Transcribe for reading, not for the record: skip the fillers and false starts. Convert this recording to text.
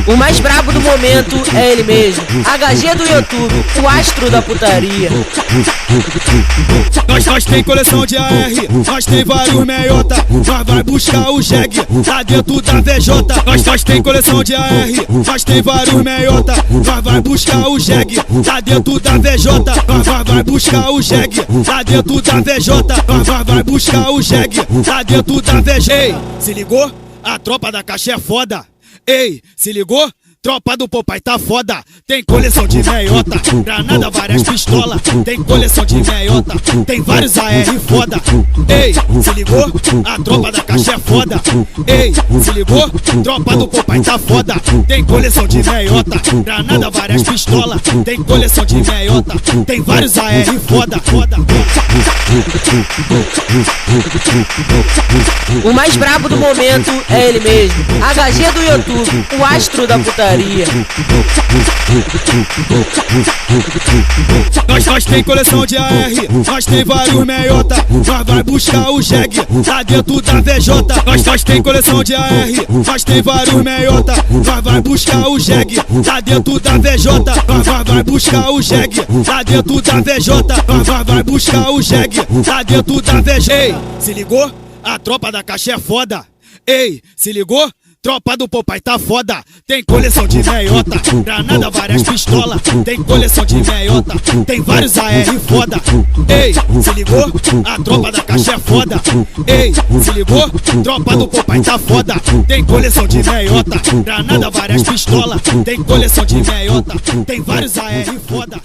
O mais brabo do momento é ele mesmo, HG do YouTube, o astro da putaria. Nós tem coleção de AR, nós tem vários meiota. Nós vai buscar o jegue lá dentro da VJ. Nós tem coleção de AR, nós tem vários meiota. Nós vai buscar o jegue lá dentro da VJ. Nós vai buscar o jegue lá dentro da VJ. Nós vai buscar o jegue lá dentro da VJ. Ei, se ligou? A tropa da caixa é foda. Ei, se ligou? Tropa do Popeye tá foda. Tem coleção de meiota, granada, várias pistolas. Tem coleção de meiota, tem vários AR foda. Ei, se ligou? A tropa da caixa é foda. Ei, se ligou? Tropa do Popeye tá foda. Tem coleção de meiota, granada, várias pistolas. Tem coleção de meiota, tem vários AR foda. O mais brabo do momento é ele mesmo, HG do YouTube, o astro da putaria. Nós tem coleção de AR, nós tem vários meiota. Nós vai buscar o jegue lá dentro da VJ. Nós tem coleção de AR, nós tem vários meiota. Nós vai buscar o jegue lá dentro da VJ. Nós vai buscar o jegue lá dentro da VJ. Nós vai buscar o jegue lá dentro da VJ. Ei, se ligou? A tropa da caixa é foda. Ei, se ligou? Tropa do Popeye tá foda. Tem coleção de meiota, granada, várias pistolas. Tem coleção de meiota, tem vários AR foda. Ei, se ligou? A tropa da caixa é foda. Ei, se ligou? Tropa do Popeye tá foda. Tem coleção de meiota, granada, várias pistolas. Tem coleção de meiota, tem vários AR foda.